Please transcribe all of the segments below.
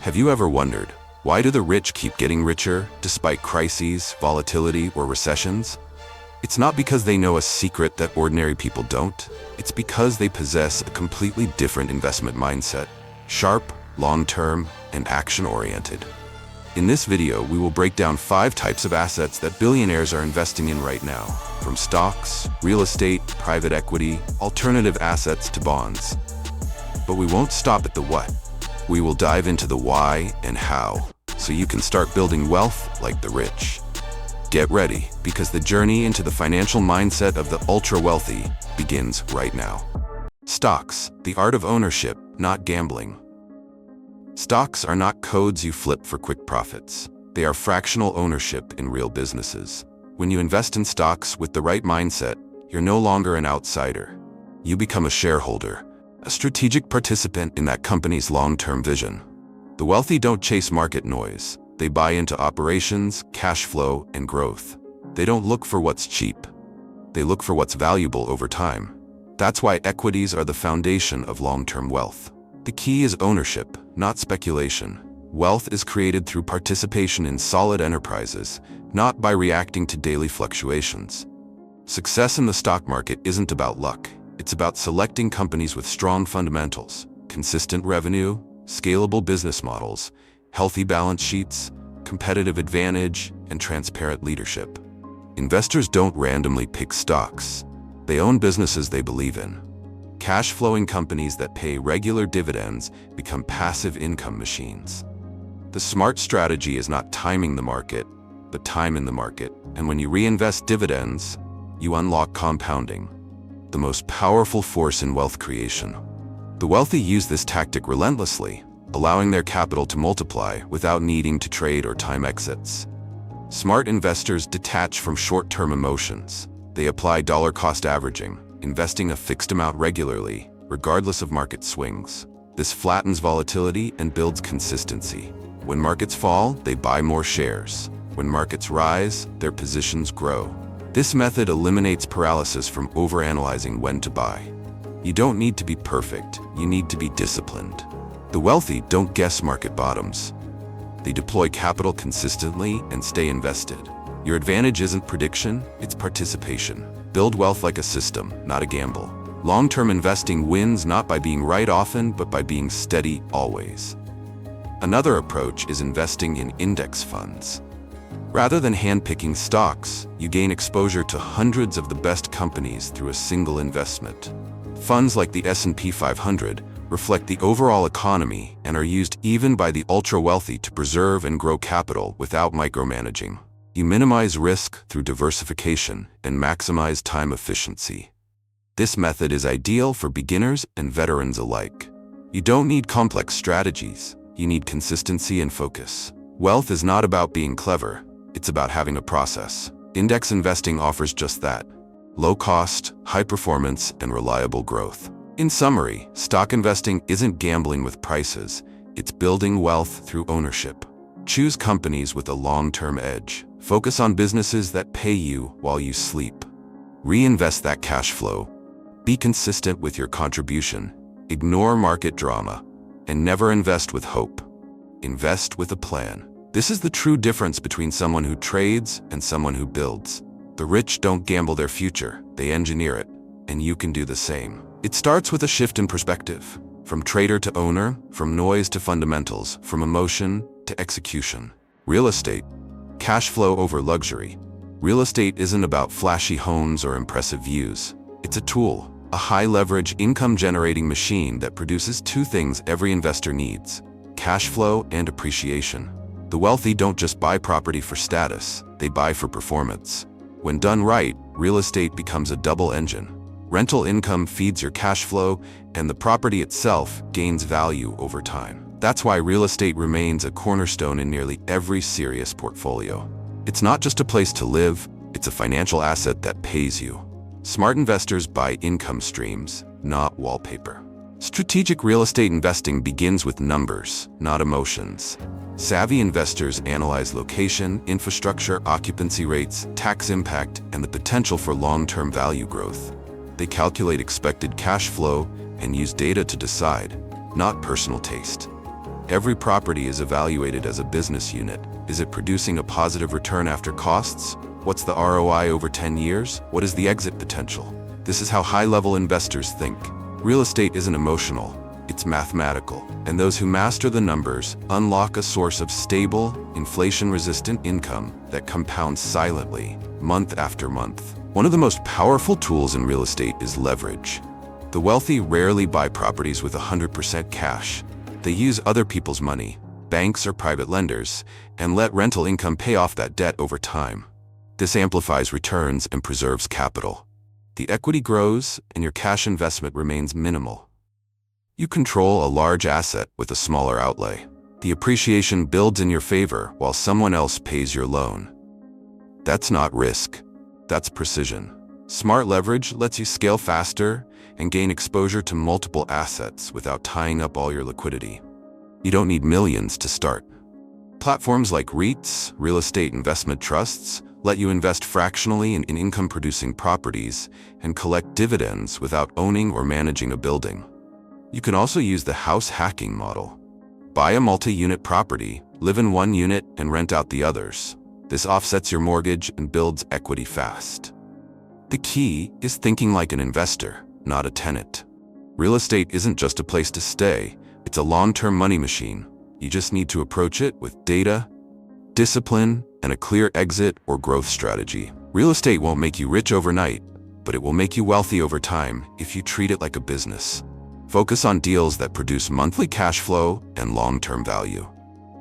Have you ever wondered, why do the rich keep getting richer despite crises, volatility, or recessions? It's not because they know a secret that ordinary people don't. It's because they possess a completely different investment mindset, sharp, long-term, and action-oriented. In this video, we will break down 5 types of assets that billionaires are investing in right now, from stocks, real estate, private equity, alternative assets to bonds. But we won't stop at the what. We will dive into the why and how, so you can start building wealth like the rich. Get ready, because the journey into the financial mindset of the ultra-wealthy begins right now. Stocks, the art of ownership, not gambling. Stocks are not codes you flip for quick profits. They are fractional ownership in real businesses. When you invest in stocks with the right mindset, you're no longer an outsider. You become a shareholder, a strategic participant in that company's long-term vision. The wealthy don't chase market noise. They buy into operations, cash flow, and growth. They don't look for what's cheap. They look for what's valuable over time. That's why equities are the foundation of long-term wealth. The key is ownership, not speculation. Wealth is created through participation in solid enterprises, not by reacting to daily fluctuations. Success in the stock market isn't about luck. It's about selecting companies with strong fundamentals, consistent revenue, scalable business models, healthy balance sheets, competitive advantage, and transparent leadership. Investors don't randomly pick stocks. They own businesses they believe in. Cash-flowing companies that pay regular dividends become passive income machines. The smart strategy is not timing the market, but time in the market. And when you reinvest dividends, you unlock compounding, the most powerful force in wealth creation. The wealthy use this tactic relentlessly, allowing their capital to multiply without needing to trade or time exits. Smart investors detach from short-term emotions. They apply dollar-cost averaging, investing a fixed amount regularly, regardless of market swings. This flattens volatility and builds consistency. When markets fall, they buy more shares. When markets rise, their positions grow. This method eliminates paralysis from overanalyzing when to buy. You don't need to be perfect, you need to be disciplined. The wealthy don't guess market bottoms. They deploy capital consistently and stay invested. Your advantage isn't prediction, it's participation. Build wealth like a system, not a gamble. Long-term investing wins not by being right often, but by being steady always. Another approach is investing in index funds. Rather than hand-picking stocks, you gain exposure to hundreds of the best companies through a single investment. Funds like the S&P 500 reflect the overall economy and are used even by the ultra-wealthy to preserve and grow capital without micromanaging. You minimize risk through diversification and maximize time efficiency. This method is ideal for beginners and veterans alike. You don't need complex strategies. You need consistency and focus. Wealth is not about being clever. It's about having a process. Index investing offers just that: low cost, high performance, and reliable growth. In summary, stock investing isn't gambling with prices. It's building wealth through ownership. Choose companies with a long-term edge. Focus on businesses that pay you while you sleep. Reinvest that cash flow. Be consistent with your contribution. Ignore market drama. And never invest with hope. Invest with a plan. This is the true difference between someone who trades and someone who builds. The rich don't gamble their future, they engineer it. And you can do the same. It starts with a shift in perspective. From trader to owner, from noise to fundamentals, from emotion to execution. Real estate. Cash flow over luxury. Real estate isn't about flashy homes or impressive views. It's a tool, a high-leverage income-generating machine that produces 2 things every investor needs: cash flow and appreciation. The wealthy don't just buy property for status, they buy for performance. When done right, real estate becomes a double engine. Rental income feeds your cash flow, and the property itself gains value over time. That's why real estate remains a cornerstone in nearly every serious portfolio. It's not just a place to live, it's a financial asset that pays you. Smart investors buy income streams, not wallpaper. Strategic real estate investing begins with numbers, not emotions. Savvy investors analyze location, infrastructure, occupancy rates, tax impact, and the potential for long-term value growth. They calculate expected cash flow and use data to decide, not personal taste. Every property is evaluated as a business unit. Is it producing a positive return after costs? What's the ROI over 10 years? What is the exit potential? This is how high-level investors think. Real estate isn't emotional, it's mathematical. And those who master the numbers unlock a source of stable, inflation-resistant income that compounds silently, month after month. One of the most powerful tools in real estate is leverage. The wealthy rarely buy properties with 100% cash. They use other people's money, banks or private lenders, and let rental income pay off that debt over time. This amplifies returns and preserves capital. The equity grows and your cash investment remains minimal. You control a large asset with a smaller outlay. The appreciation builds in your favor while someone else pays your loan. That's not risk. That's precision. Smart leverage lets you scale faster and gain exposure to multiple assets without tying up all your liquidity. You don't need millions to start. Platforms like REITs, real estate investment trusts, let you invest fractionally in income-producing properties and collect dividends without owning or managing a building. You can also use the house hacking model. Buy a multi-unit property, live in one unit, and rent out the others. This offsets your mortgage and builds equity fast. The key is thinking like an investor, not a tenant. Real estate isn't just a place to stay, it's a long-term money machine. You just need to approach it with data, discipline, and a clear exit or growth strategy. Real estate won't make you rich overnight, but it will make you wealthy over time if you treat it like a business. Focus on deals that produce monthly cash flow and long-term value.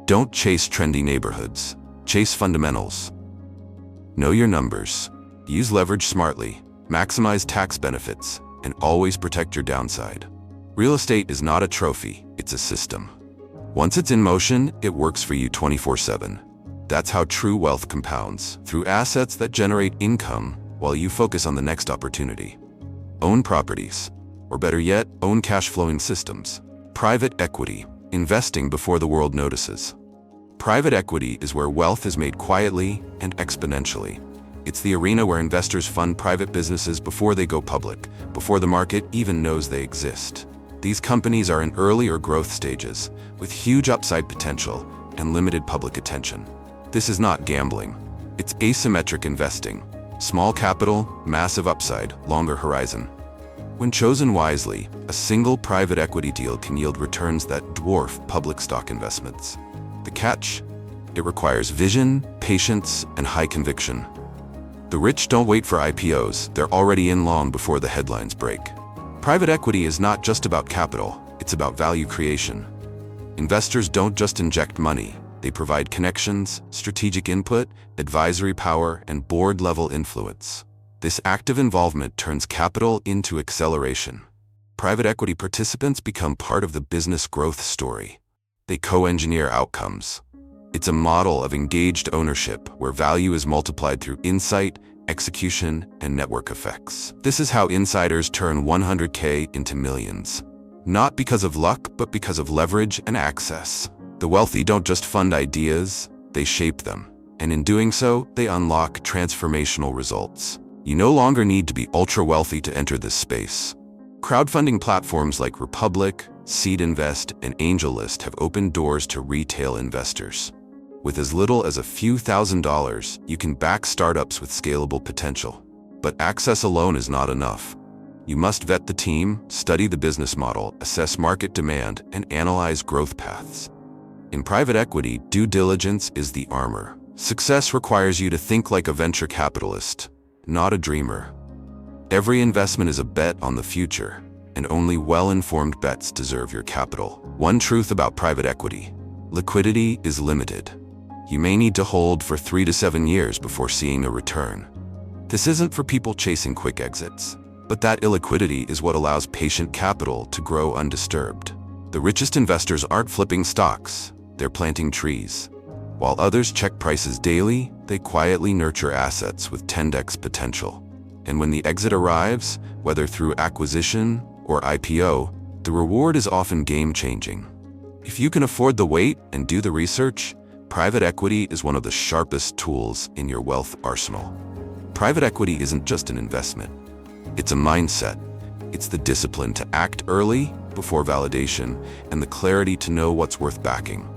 Don't chase trendy neighborhoods. Chase fundamentals. Know your numbers. Use leverage smartly. Maximize tax benefits, and always protect your downside. Real estate is not a trophy, it's a system. Once it's in motion, it works for you 24/7. That's how true wealth compounds, through assets that generate income while you focus on the next opportunity. Own properties, or better yet, own cash-flowing systems. Private equity, investing before the world notices. Private equity is where wealth is made quietly and exponentially. It's the arena where investors fund private businesses before they go public, before the market even knows they exist. These companies are in early or growth stages, with huge upside potential and limited public attention. This is not gambling. It's asymmetric investing. Small capital, massive upside, longer horizon. When chosen wisely, a single private equity deal can yield returns that dwarf public stock investments. The catch? It requires vision, patience, and high conviction. The rich don't wait for IPOs, they're already in long before the headlines break. Private equity is not just about capital, it's about value creation. Investors don't just inject money, they provide connections, strategic input, advisory power, and board-level influence. This active involvement turns capital into acceleration. Private equity participants become part of the business growth story. They co-engineer outcomes. It's a model of engaged ownership where value is multiplied through insight, execution, and network effects. This is how insiders turn 100K into millions. Not because of luck, but because of leverage and access. The wealthy don't just fund ideas, they shape them. And in doing so, they unlock transformational results. You no longer need to be ultra-wealthy to enter this space. Crowdfunding platforms like Republic, Seed Invest, and AngelList have opened doors to retail investors. With as little as a few $1,000s, you can back startups with scalable potential. But access alone is not enough. You must vet the team, study the business model, assess market demand, and analyze growth paths. In private equity, due diligence is the armor. Success requires you to think like a venture capitalist, not a dreamer. Every investment is a bet on the future, and only well-informed bets deserve your capital. One truth about private equity: liquidity is limited. You may need to hold for 3 to 7 years before seeing a return. This isn't for people chasing quick exits, but that illiquidity is what allows patient capital to grow undisturbed. The richest investors aren't flipping stocks, they're planting trees. While others check prices daily, they quietly nurture assets with 10x potential. And when the exit arrives, whether through acquisition or IPO, the reward is often game-changing. If you can afford the wait and do the research, private equity is one of the sharpest tools in your wealth arsenal. Private equity isn't just an investment. It's a mindset. It's the discipline to act early, before validation, and the clarity to know what's worth backing.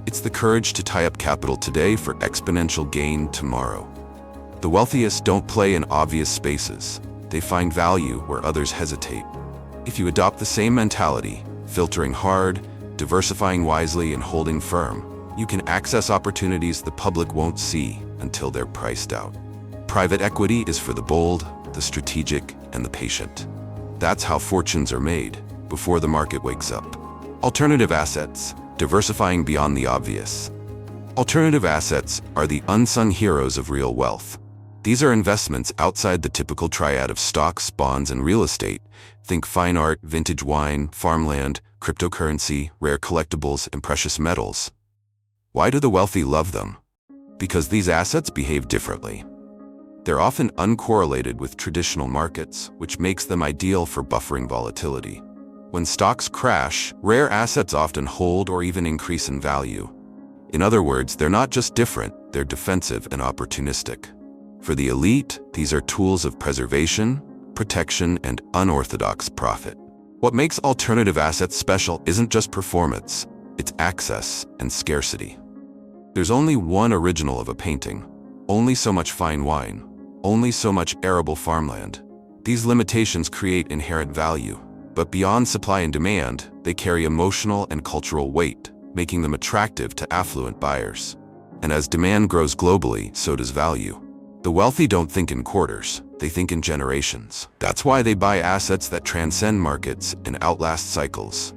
It's the courage to tie up capital today for exponential gain tomorrow. The wealthiest don't play in obvious spaces. They find value where others hesitate. If you adopt the same mentality, filtering hard, diversifying wisely, and holding firm, you can access opportunities the public won't see until they're priced out. Private equity is for the bold, the strategic, and the patient. That's how fortunes are made, before the market wakes up. Alternative assets, diversifying beyond the obvious. Alternative assets are the unsung heroes of real wealth. These are investments outside the typical triad of stocks, bonds, and real estate. Think fine art, vintage wine, farmland, cryptocurrency, rare collectibles, and precious metals. Why do the wealthy love them? Because these assets behave differently. They're often uncorrelated with traditional markets, which makes them ideal for buffering volatility. When stocks crash, rare assets often hold or even increase in value. In other words, they're not just different, they're defensive and opportunistic. For the elite, these are tools of preservation, protection, and unorthodox profit. What makes alternative assets special isn't just performance, it's access and scarcity. There's only one original of a painting, only so much fine wine, only so much arable farmland. These limitations create inherent value, but beyond supply and demand, they carry emotional and cultural weight, making them attractive to affluent buyers. And as demand grows globally, so does value. The wealthy don't think in quarters, they think in generations. That's why they buy assets that transcend markets and outlast cycles.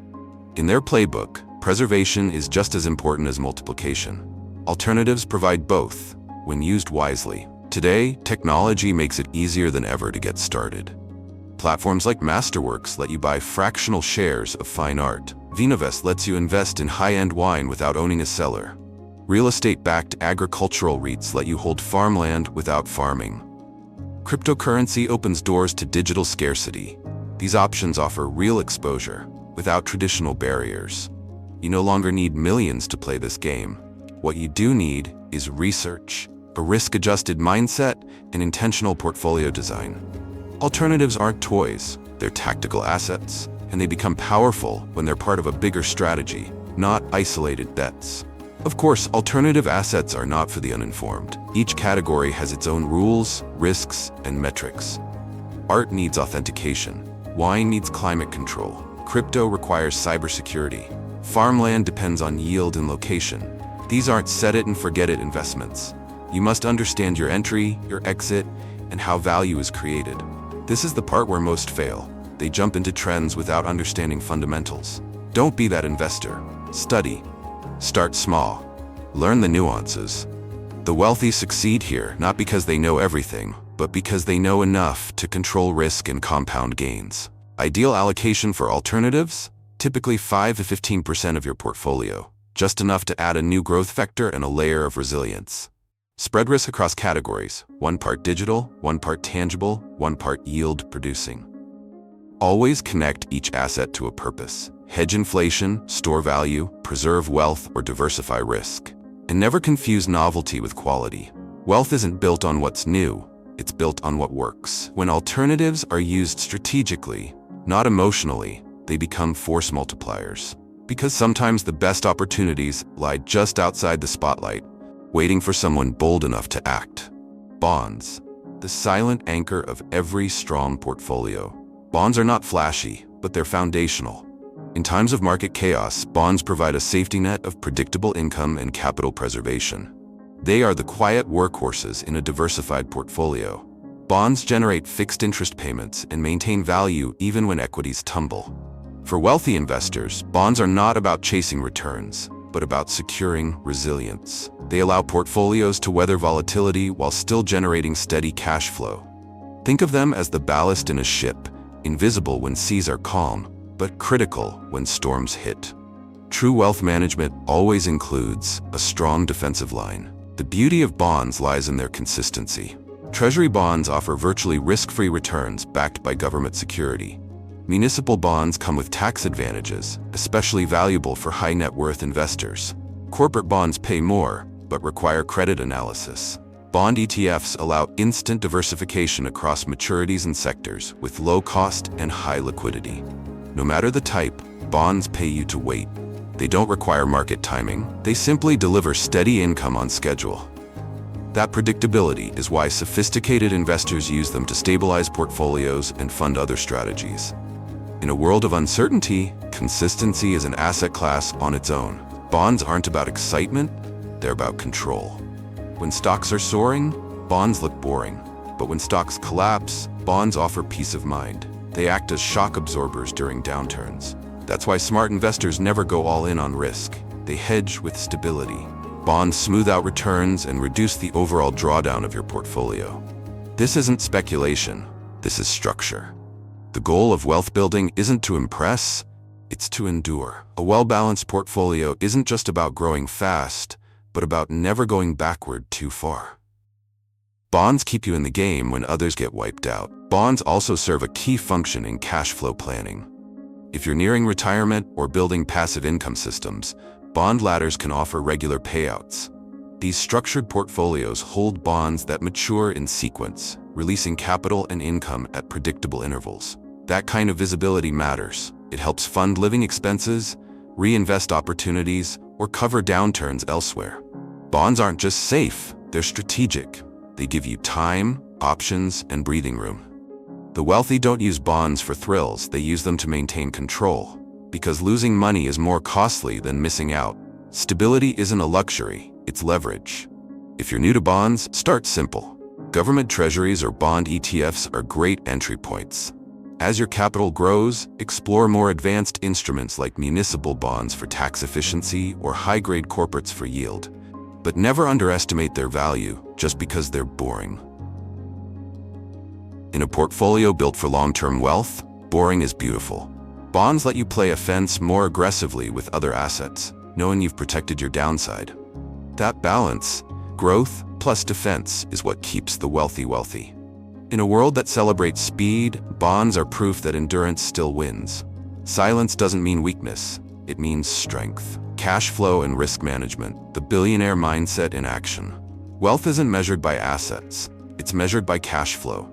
In their playbook, preservation is just as important as multiplication. Alternatives provide both, when used wisely. Today, technology makes it easier than ever to get started. Platforms like Masterworks let you buy fractional shares of fine art. Vinovest lets you invest in high-end wine without owning a cellar. Real estate-backed agricultural REITs let you hold farmland without farming. Cryptocurrency opens doors to digital scarcity. These options offer real exposure, without traditional barriers. You no longer need millions to play this game. What you do need is research, a risk-adjusted mindset, and intentional portfolio design. Alternatives aren't toys, they're tactical assets, and they become powerful when they're part of a bigger strategy, not isolated bets. Of course, alternative assets are not for the uninformed. Each category has its own rules, risks, and metrics. Art needs authentication. Wine needs climate control. Crypto requires cybersecurity. Farmland depends on yield and location. These aren't set-it-and-forget-it investments. You must understand your entry, your exit, and how value is created. This is the part where most fail. They jump into trends without understanding fundamentals. Don't be that investor. Study. Start small. Learn the nuances. The wealthy succeed here not because they know everything, but because they know enough to control risk and compound gains. Ideal allocation for alternatives? Typically 5 to 15% of your portfolio, just enough to add a new growth vector and a layer of resilience. Spread risk across categories, 1 part digital, 1 part tangible, 1 part yield producing. Always connect each asset to a purpose. Hedge inflation, store value, preserve wealth, or diversify risk. And never confuse novelty with quality. Wealth isn't built on what's new, it's built on what works. When alternatives are used strategically, not emotionally, they become force multipliers. Because sometimes the best opportunities lie just outside the spotlight, waiting for someone bold enough to act. Bonds, the silent anchor of every strong portfolio. Bonds are not flashy, but they're foundational. In times of market chaos, bonds provide a safety net of predictable income and capital preservation. They are the quiet workhorses in a diversified portfolio. Bonds generate fixed interest payments and maintain value even when equities tumble. For wealthy investors, bonds are not about chasing returns, but about securing resilience. They allow portfolios to weather volatility while still generating steady cash flow. Think of them as the ballast in a ship, invisible when seas are calm, but critical when storms hit. True wealth management always includes a strong defensive line. The beauty of bonds lies in their consistency. Treasury bonds offer virtually risk-free returns backed by government security. Municipal bonds come with tax advantages, especially valuable for high-net-worth investors. Corporate bonds pay more, but require credit analysis. Bond ETFs allow instant diversification across maturities and sectors with low cost and high liquidity. No matter the type, bonds pay you to wait. They don't require market timing. They simply deliver steady income on schedule. That predictability is why sophisticated investors use them to stabilize portfolios and fund other strategies. In a world of uncertainty, consistency is an asset class on its own. Bonds aren't about excitement, they're about control. When stocks are soaring, bonds look boring. But when stocks collapse, bonds offer peace of mind. They act as shock absorbers during downturns. That's why smart investors never go all in on risk. They hedge with stability. Bonds smooth out returns and reduce the overall drawdown of your portfolio. This isn't speculation, this is structure. The goal of wealth building isn't to impress, it's to endure. A well-balanced portfolio isn't just about growing fast, but about never going backward too far. Bonds keep you in the game when others get wiped out. Bonds also serve a key function in cash flow planning. If you're nearing retirement or building passive income systems, bond ladders can offer regular payouts. These structured portfolios hold bonds that mature in sequence, releasing capital and income at predictable intervals. That kind of visibility matters. It helps fund living expenses, reinvest opportunities, or cover downturns elsewhere. Bonds aren't just safe, they're strategic. They give you time, options, and breathing room. The wealthy don't use bonds for thrills, they use them to maintain control. Because losing money is more costly than missing out. Stability isn't a luxury, it's leverage. If you're new to bonds, start simple. Government treasuries or bond ETFs are great entry points. As your capital grows, explore more advanced instruments like municipal bonds for tax efficiency or high-grade corporates for yield. But never underestimate their value just because they're boring. In a portfolio built for long-term wealth, boring is beautiful. Bonds let you play offense more aggressively with other assets, knowing you've protected your downside. That balance, growth plus defense, is what keeps the wealthy wealthy. In a world that celebrates speed, bonds are proof that endurance still wins. Silence doesn't mean weakness, it means strength. Cash flow and risk management, the billionaire mindset in action. Wealth isn't measured by assets, it's measured by cash flow.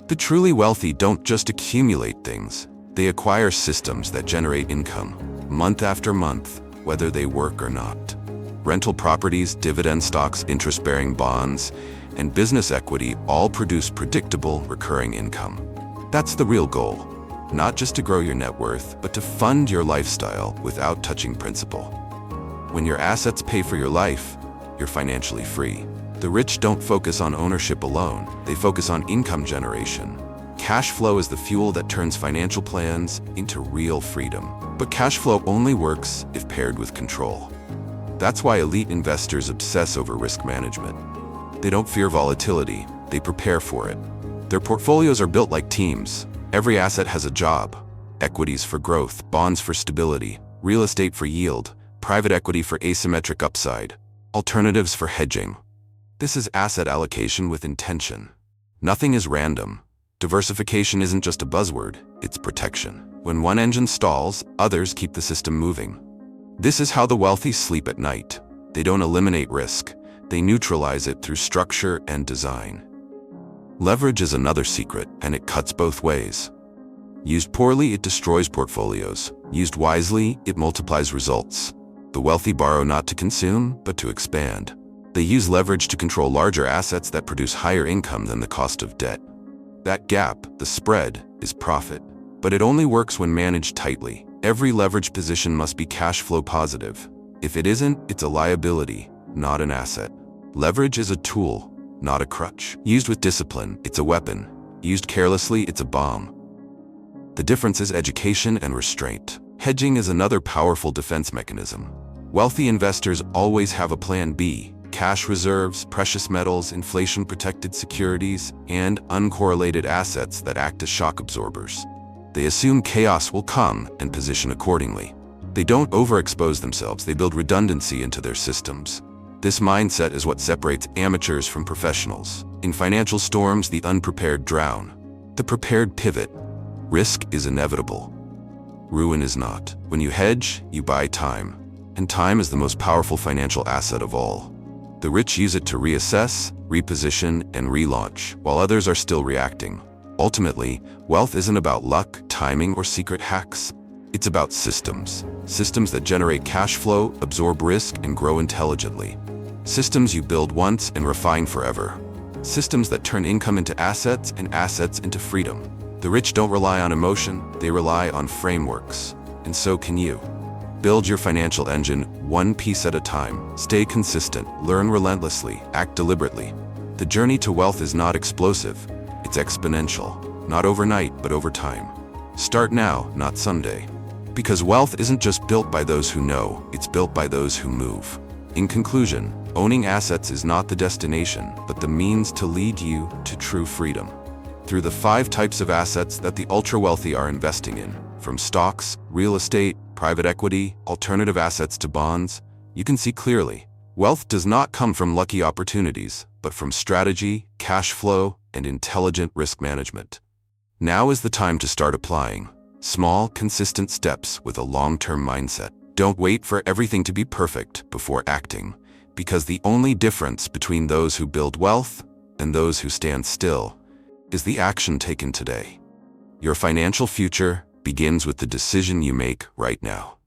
The truly wealthy don't just accumulate things, they acquire systems that generate income, month after month, whether they work or not. Rental properties, dividend stocks, interest-bearing bonds, and business equity all produce predictable, recurring income. That's the real goal, not just to grow your net worth, but to fund your lifestyle without touching principal. When your assets pay for your life, you're financially free. The rich don't focus on ownership alone, they focus on income generation. Cash flow is the fuel that turns financial plans into real freedom. But cash flow only works if paired with control. That's why elite investors obsess over risk management. They don't fear volatility, they prepare for it. Their portfolios are built like teams. Every asset has a job. Equities for growth, bonds for stability, real estate for yield, private equity for asymmetric upside, alternatives for hedging. This is asset allocation with intention. Nothing is random. Diversification isn't just a buzzword, it's protection. When one engine stalls, others keep the system moving. This is how the wealthy sleep at night. They don't eliminate risk, they neutralize it through structure and design. Leverage is another secret, and it cuts both ways. Used poorly, it destroys portfolios. Used wisely, it multiplies results. The wealthy borrow not to consume, but to expand. They use leverage to control larger assets that produce higher income than the cost of debt. That gap, the spread, is profit. But it only works when managed tightly. Every leverage position must be cash flow positive. If it isn't, it's a liability, not an asset. Leverage is a tool, not a crutch. Used with discipline, it's a weapon. Used carelessly, it's a bomb. The difference is education and restraint. Hedging is another powerful defense mechanism. Wealthy investors always have a plan B. Cash reserves, precious metals, inflation-protected securities, and uncorrelated assets that act as shock absorbers. They assume chaos will come and position accordingly. They don't overexpose themselves, they build redundancy into their systems. This mindset is what separates amateurs from professionals. In financial storms, the unprepared drown. The prepared pivot. Risk is inevitable. Ruin is not. When you hedge, you buy time. And time is the most powerful financial asset of all. The rich use it to reassess, reposition, and relaunch, while others are still reacting. Ultimately, wealth isn't about luck, timing, or secret hacks. It's about systems. Systems that generate cash flow, absorb risk, and grow intelligently. Systems you build once and refine forever. Systems that turn income into assets and assets into freedom. The rich don't rely on emotion, they rely on frameworks. And so can you. Build your financial engine one piece at a time. Stay consistent, learn relentlessly, act deliberately. The journey to wealth is not explosive, it's exponential. Not overnight, but over time. Start now, not someday. Because wealth isn't just built by those who know, it's built by those who move. In conclusion, owning assets is not the destination, but the means to lead you to true freedom. Through the 5 types of assets that the ultra-wealthy are investing in, from stocks, real estate, private equity, alternative assets to bonds, you can see clearly. Wealth does not come from lucky opportunities, but from strategy, cash flow, and intelligent risk management. Now is the time to start applying. Small, consistent steps with a long-term mindset. Don't wait for everything to be perfect before acting, because the only difference between those who build wealth and those who stand still is the action taken today. Your financial future begins with the decision you make right now.